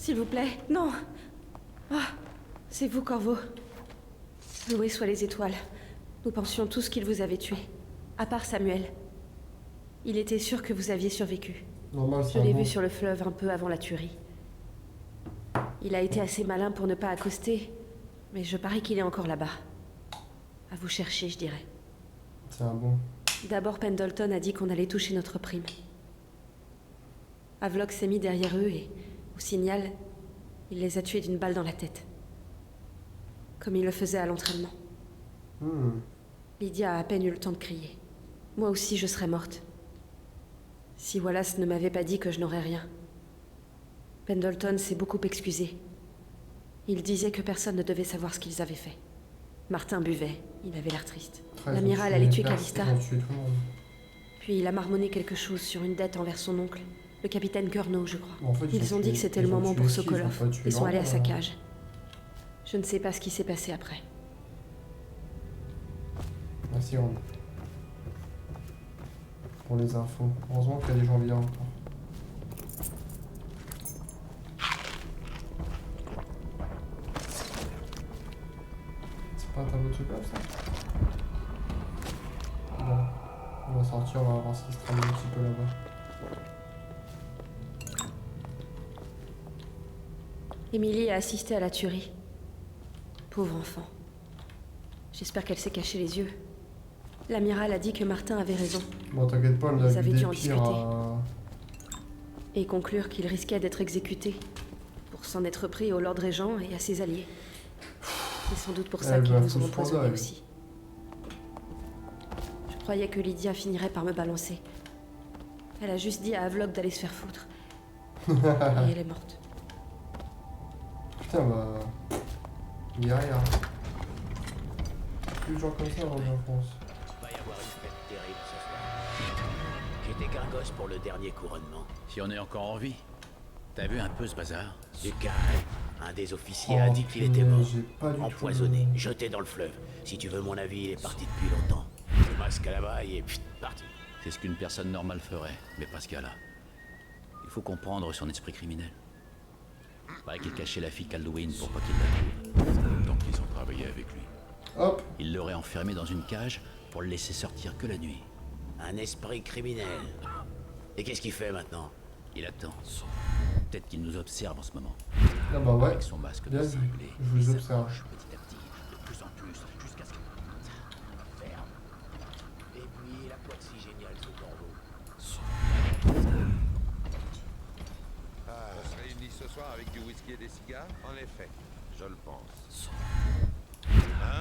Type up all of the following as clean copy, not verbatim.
S'il vous plaît, non. Ah, c'est vous, Corvo. Loués soient les étoiles. Nous pensions tous qu'il vous avait tué. À part Samuel. Il était sûr que vous aviez survécu. Normal, Je l'ai vu sur le fleuve un peu avant la tuerie. Il a été assez malin pour ne pas accoster, mais je parie qu'il est encore là-bas. À vous chercher, je dirais. C'est un bon. D'abord, Pendleton a dit qu'on allait toucher notre prime. Havelock s'est mis derrière eux et, au signal, il les a tués d'une balle dans la tête. Comme il le faisait à l'entraînement. Lydia a à peine eu le temps de crier. Moi aussi, je serais morte. Si Wallace ne m'avait pas dit que je n'aurais rien. Pendleton s'est beaucoup excusé. Il disait que personne ne devait savoir ce qu'ils avaient fait. Martin buvait, il avait l'air triste. L'amiral allait tuer Calista. Puis il a marmonné quelque chose sur une dette envers son oncle, le capitaine Curnow, je crois. En fait, ils ont dit que c'était le moment pour Sokolov. Ils sont allés à sa cage. Je ne sais pas ce qui s'est passé après. Merci, Ron. Pour les infos. Heureusement qu'il y a des gens bien encore. C'est pas un tableau de Sokolov, ça? Bon. On va sortir, on va voir ce qui se trame un petit peu là-bas. Emily a assisté à la tuerie. Pauvre enfant. J'espère qu'elle s'est caché les yeux. L'amiral a dit que Martin avait raison. Bon, t'inquiète pas, on a vu des pires et conclure qu'il risquait d'être exécuté pour s'en être pris au Lord Régent et à ses alliés. C'est sans doute pour ça qu'ils vous ont empoisonné aussi. Je croyais que Lydia finirait par me balancer. Elle a juste dit à Havelock d'aller se faire foutre. Et elle est morte. Putain, bah... Il y a rien. Plus de gens comme ça aujourd'hui en France. Va y avoir une fête terrible ce soir. J'étais qu'un gosse pour le dernier couronnement. Si on est encore en vie. T'as vu un peu ce bazar? Du carré. Un des officiers a dit qu'il était mort. Empoisonné, tout... jeté dans le fleuve. Si tu veux mon avis, il est parti depuis longtemps. Le masque à la baille et pfft, parti. C'est ce qu'une personne normale ferait, mais pas ce cas-là. Il faut comprendre son esprit criminel. Paraît qu'il cachait la fille Kaldwin pour pas qu'il la trouve. Tant qu'ils ont travaillé avec lui. Hop. Il l'aurait enfermé dans une cage pour le laisser sortir que la nuit. Un esprit criminel. Et qu'est-ce qu'il fait maintenant? Il attend. Peut-être qu'il nous observe en ce moment. Ah bah ouais. Avec son masque Bien de vu. cinglé. Je vous observe. Petit à petit, de plus en plus, jusqu'à ce que... Ferme. Et puis, la quoi de si génial ce corbeau? On se réunit ce soir avec du whisky et des cigares? En effet, je le pense.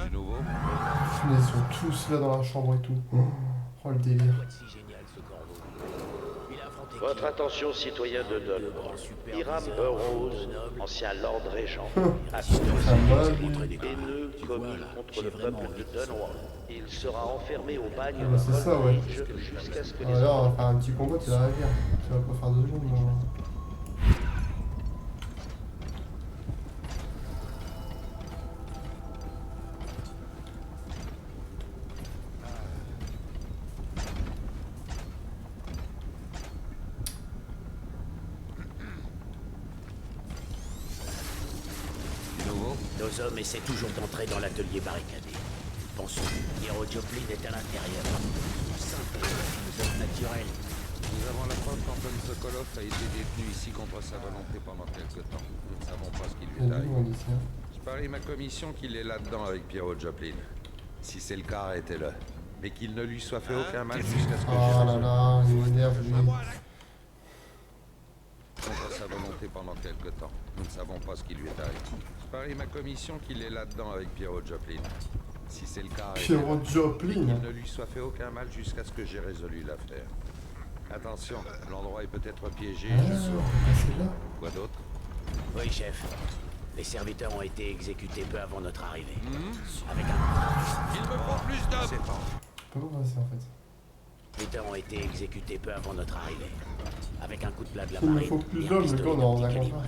Du nouveau? Ils sont tous là dans la chambre et tout. Oh le délire. Quoi de si génial ce corbeau? Il a affronté Votre attention, citoyens de Dunmore. Hiram Burroughs, ancien Lord Régent, haineux commis contre le peuple de Dunwall. Il sera enfermé au bagne Ah bah c'est ça, ouais. jusqu'à ce que les Alors, on va faire un petit combat, tu vas la dire. Ça va pas faire 2 secondes, moi. Nos hommes essaient toujours d'entrer dans l'atelier barricadé. Pensons, Hero Joplin est à l'intérieur. Simple, philosophe naturel. Nous avons la preuve qu'Anton Sokolov a été détenu ici contre sa volonté pendant quelque temps. Nous ne savons pas ce qui lui est arrivé. Je parie ma commission qu'il est là-dedans avec Piero Joplin. Si c'est le cas, arrêtez-le. Mais qu'il ne lui soit fait aucun mal jusqu'à ce que Oh là là, il m'énerve lui. contre sa volonté pendant quelque temps. Nous ne savons pas ce qui lui est arrivé. Je parie ma commission qu'il est là-dedans avec Piero Joplin. Si c'est le cas, Piero Joplin. qu'il ne lui soit fait aucun mal jusqu'à ce que j'ai résolu l'affaire. Attention, l'endroit est peut-être piégé, je sors. C'est là. Quoi d'autre? Oui, chef. Les serviteurs ont été exécutés peu avant notre arrivée. Avec un... Il me faut plus d'hommes. Je sais pas comment c'est en fait. Les serviteurs ont été exécutés peu avant notre arrivée. Avec un coup de plat de la Il me marine. faut plus et un d'hommes, mais pistolet quand on a de petit compris. calibre.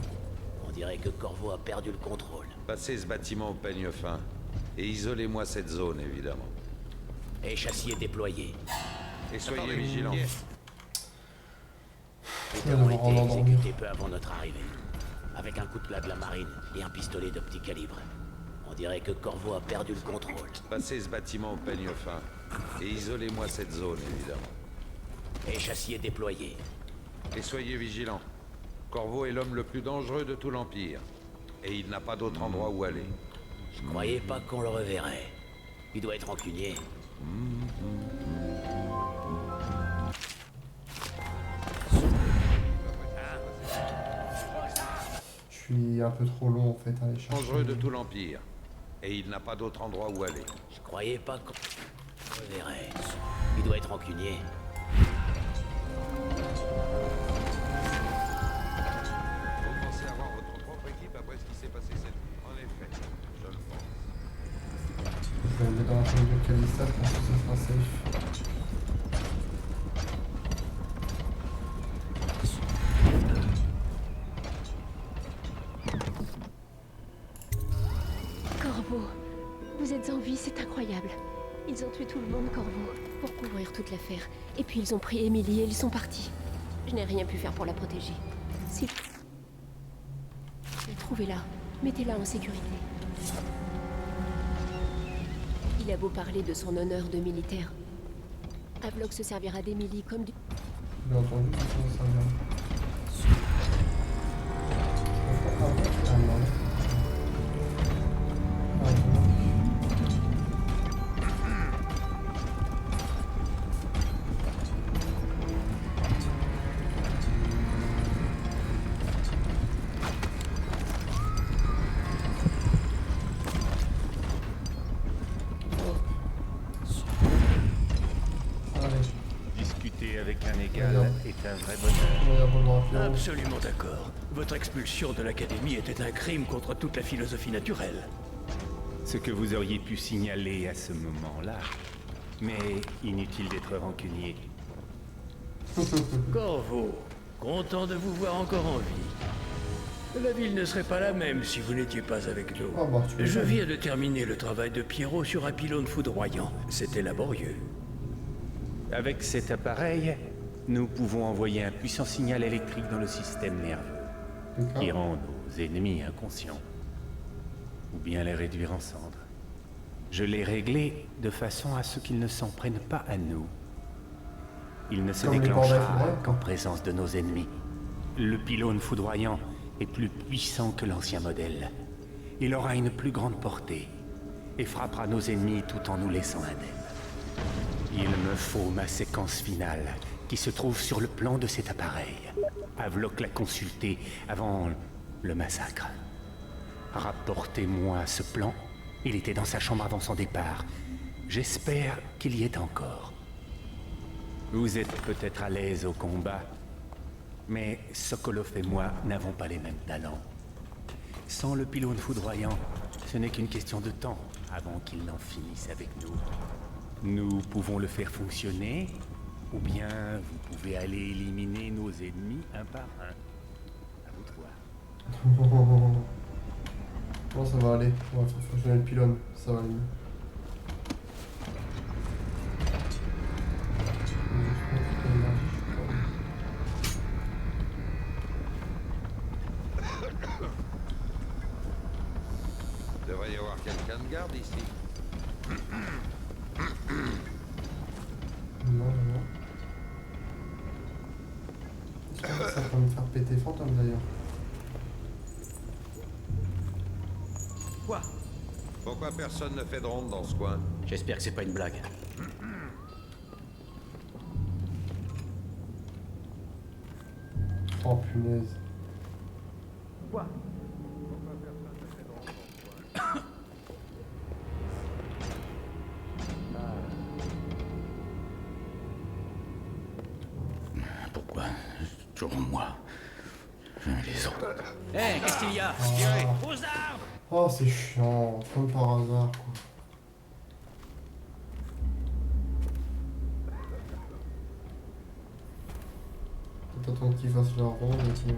On dirait que Corvo a perdu le contrôle. Passez ce bâtiment au peigne fin. Et isolez-moi cette zone, évidemment. Et châssis est déployé. Et soyez vigilants. Les serviteurs ont été exécutés peu avant notre arrivée. avec un coup de plat de la marine et un pistolet de petit calibre. On dirait que Corvo a perdu le contrôle. Passez ce bâtiment au peigne fin. Et isolez-moi cette zone, évidemment. Et chassier déployé. Et soyez vigilants. Corvo est l'homme le plus dangereux de tout l'Empire. Et il n'a pas d'autre endroit où aller. Je croyais pas qu'on le reverrait. Il doit être rancunier. Je suis un peu trop long en fait à aller chercher. Dangereux de tout l'Empire. Et il n'a pas d'autre endroit où aller. Je croyais pas qu'on le reverrait. Il doit être rancunier. Vous pensez avoir votre propre équipe après ce qui s'est passé cette nuit? En effet, je le pense. Je vais aller dans la famille de Calista, je pense que ce sera safe. Corvo, vous êtes en vie, c'est incroyable. Ils ont tué tout le monde, Corvo, pour couvrir toute l'affaire. Et puis ils ont pris Emily et ils sont partis. Je n'ai rien pu faire pour la protéger. Si... Trouvez-la. Mettez-la en sécurité. Il a beau parler de son honneur de militaire. Havelock se servira d'Emily comme du... J'ai entendu que ça vient. Ah non. Ah non. Discuter avec un égal Regarde. est un vrai bonheur. On va y revoir Pierrot. Absolument d'accord. Votre expulsion de l'Académie était un crime contre toute la philosophie naturelle. Ce que vous auriez pu signaler à ce moment-là. Mais inutile d'être rancunier. Corvo, content de vous voir encore en vie. La ville ne serait pas la même si vous n'étiez pas avec nous. Ah bah, tu peux Je pas. viens de terminer le travail de Pierrot sur un pylône foudroyant. C'était laborieux. Avec cet appareil, nous pouvons envoyer un puissant signal électrique dans le système nerveux, qui rend nos ennemis inconscients. Ou bien les réduire en cendres. Je l'ai réglé de façon à ce qu'ils ne s'en prennent pas à nous. Il ne se Comme les déclenchera bordels foudroyants, qu'en quoi. présence de nos ennemis. Le pylône foudroyant est plus puissant que l'ancien modèle. Il aura une plus grande portée et frappera nos ennemis tout en nous laissant indemnes. Il me faut ma séquence finale, qui se trouve sur le plan de cet appareil. Havelock l'a consulté avant le massacre. Rapportez-moi ce plan. Il était dans sa chambre avant son départ. J'espère qu'il y est encore. Vous êtes peut-être à l'aise au combat, mais Sokolov et moi n'avons pas les mêmes talents. Sans le pylône foudroyant, ce n'est qu'une question de temps avant qu'il n'en finisse avec nous. Nous pouvons le faire fonctionner, ou bien vous pouvez aller éliminer nos ennemis un par un. À vous de voir. Bon, ça va aller. On va faire fonctionner le pylône. Ça va aller mieux. Il devrait y avoir quelqu'un de garde ici. Non, non. Ça va me faire péter fantôme d'ailleurs. Quoi? Pourquoi personne ne fait de ronde dans ce coin? J'espère que c'est pas une blague. Oh punaise. Quoi? Pourquoi personne ne fait de ronde dans ce coin? Pourquoi toujours moi? Les autres. Hé, qu'est-ce qu'il y a? Aux armes! Oh, c'est chiant. Comme par hasard, quoi. T'attends qu'ils fassent leur ronde et tout.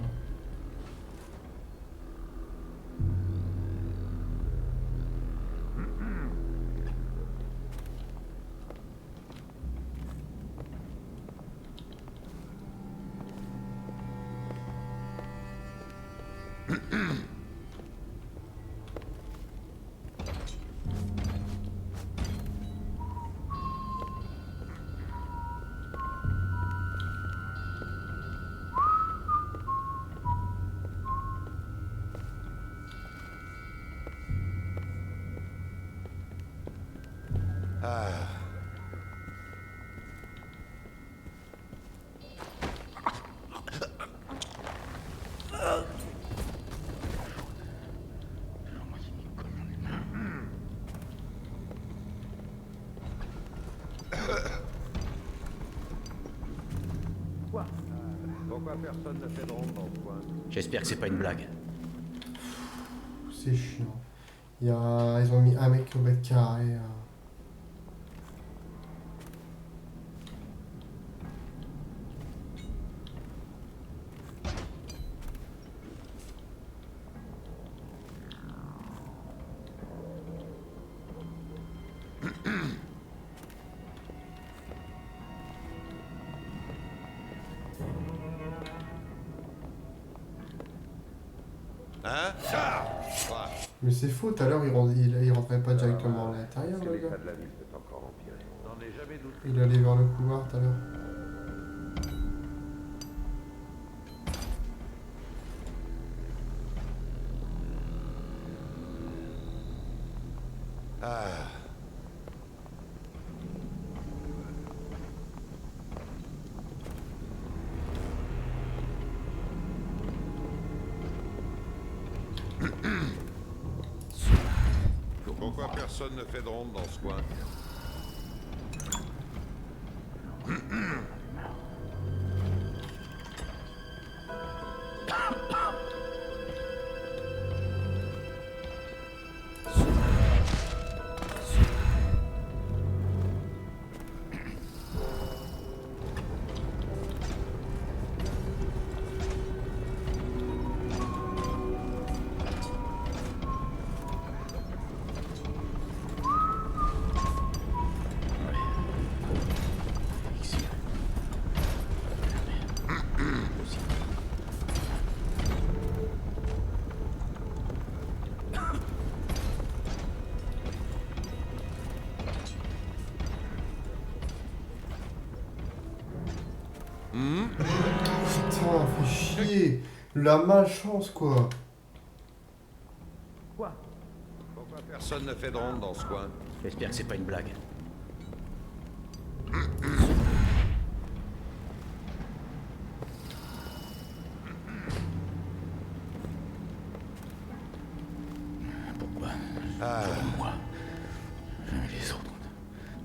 Pourquoi personne ne fait de ronde dans ce coin? J'espère que c'est pas une blague. C'est chiant. Ils ont mis un mec au mètre carré. Hein? Mais c'est faux, tout à l'heure il rentrait pas directement à l'intérieur le gars. De la ville peut encore empirer. N'en ai jamais douté. Il allait vers le couloir tout à l'heure. Pourquoi personne ne fait de ronde dans ce coin? Putain, fait chier. La malchance quoi. Quoi? Pourquoi personne ne fait de ronde dans ce coin? J'espère que c'est pas une blague. Pourquoi? Moi. Jamais les autres.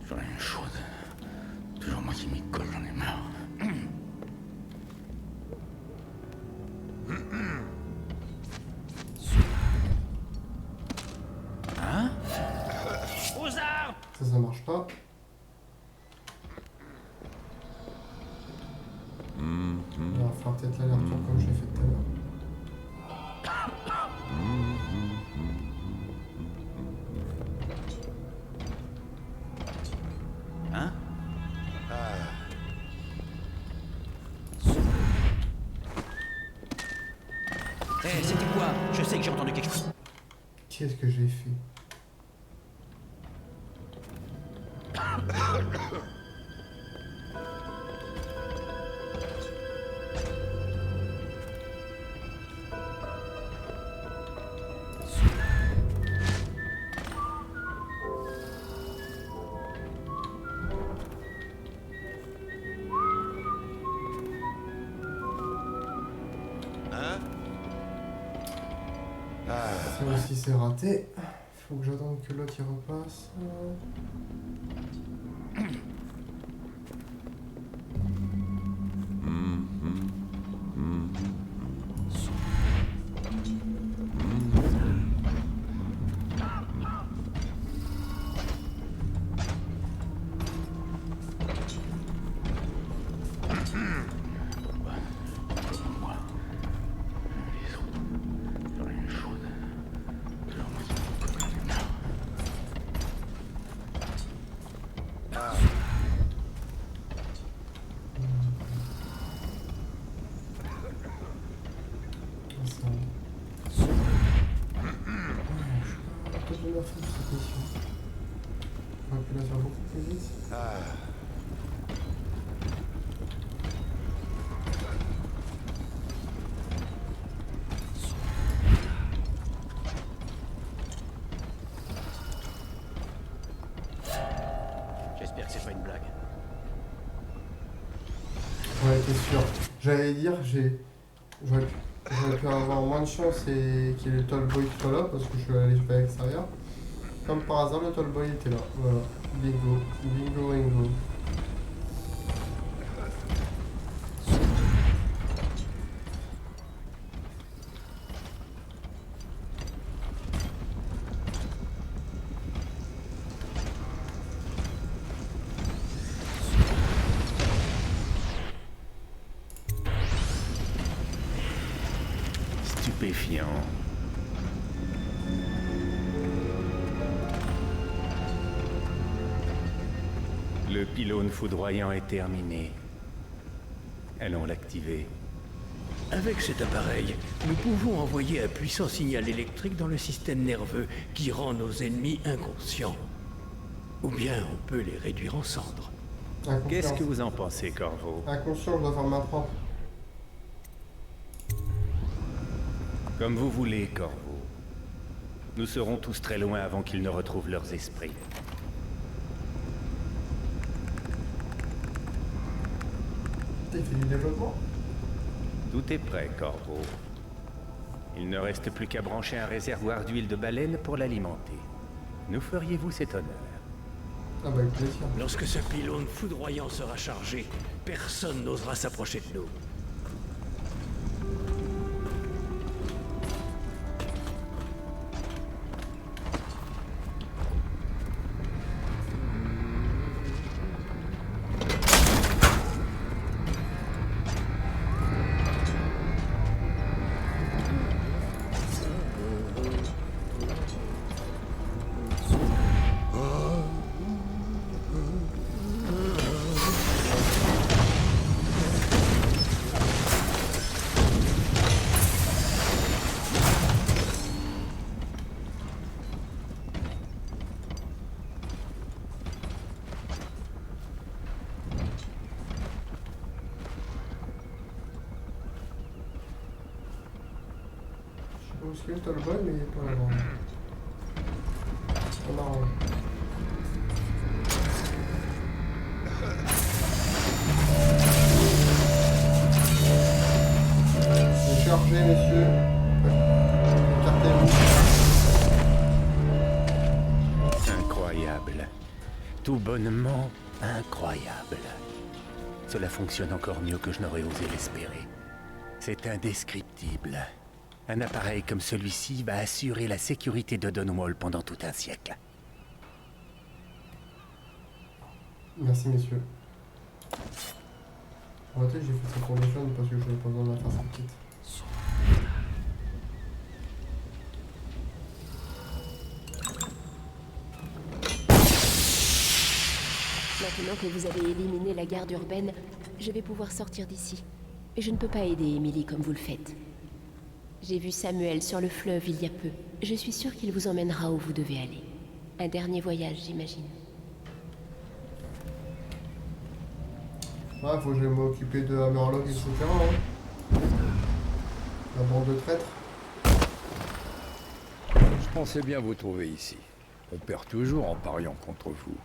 Toujours la même chose. Toujours moi qui m'y colle, j'en ai marre. Hein? Aux armes! Ça marche pas. On va faire peut-être l'aller-retour comme j'ai fait tout à l'heure. Hein? Hé, c'était quoi? Je sais que j'ai entendu quelque chose. Qu'est-ce que j'ai fait? Ça aussi c'est raté. Faut que j'attende que l'autre y repasse. la fin de cette mission. On aurait pu la faire beaucoup plus vite. J'espère que c'est pas une blague. Ouais, t'es sûr. J'allais dire, j'aurais pu avoir moins de chance et qu'il y ait le Tallboy qui soit là parce que je suis allé à l'extérieur. Comme par hasard, le Tallboy était là. Voilà. Bingo. Bingo, bingo. Stupéfiant. Le pylône foudroyant est terminé. Allons l'activer. Avec cet appareil, nous pouvons envoyer un puissant signal électrique dans le système nerveux qui rend nos ennemis inconscients. Ou bien on peut les réduire en cendres. Qu'est-ce que vous en pensez, Corvo? Inconscient, je dois faire ma propre. Comme vous voulez, Corvo. Nous serons tous très loin avant qu'ils ne retrouvent leurs esprits. T'as fait du développement? Tout est prêt, Corvo. Il ne reste plus qu'à brancher un réservoir d'huile de baleine pour l'alimenter. Nous feriez-vous cet honneur? Ah bah avec plaisir. Lorsque ce pylône foudroyant sera chargé, personne n'osera s'approcher de nous. Je sais pas où c'est le Tallboy, mais il est pas là-bas. C'est marrant. C'est chargé, messieurs. Écartez-vous. Incroyable. Tout bonnement incroyable. Cela fonctionne encore mieux que je n'aurais osé l'espérer. C'est indescriptible. Un appareil comme celui-ci va assurer la sécurité de Dunwall pendant tout un siècle. Merci, messieurs. En réalité, j'ai fait ça pour les jeunes parce que je n'avais pas besoin de la faire cette petite. Maintenant que vous avez éliminé la garde urbaine, je vais pouvoir sortir d'ici. Je ne peux pas aider Emily comme vous le faites. J'ai vu Samuel sur le fleuve il y a peu. Je suis sûre qu'il vous emmènera où vous devez aller. Un dernier voyage, j'imagine. Ouais, faut que je m'occuper de Hammerlock, etc. Hein. La bande de traîtres. Je pensais bien vous trouver ici. On perd toujours en pariant contre vous.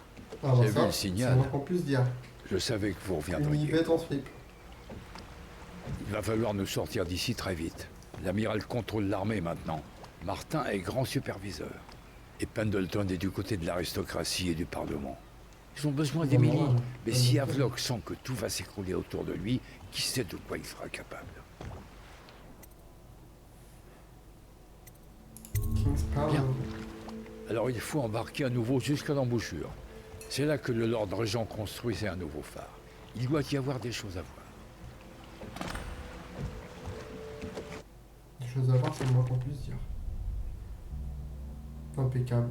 Ah bah J'ai vu ça, le signal. c'est moins qu'on puisse dire. Je savais que vous Une reviendriez. bête en slip. Il va falloir nous sortir d'ici très vite. L'amiral contrôle l'armée maintenant. Martin est grand superviseur. Et Pendleton est du côté de l'aristocratie et du Parlement. Ils ont besoin d'Emily. Mais si Havelock sent que tout va s'écrouler autour de lui, qui sait de quoi il sera capable? Bien. Alors il faut embarquer à nouveau jusqu'à l'embouchure. C'est là que le Lord Régent construisait un nouveau phare. Il doit y avoir des choses à voir. Des choses à voir, c'est le moins qu'on puisse dire. Impeccable.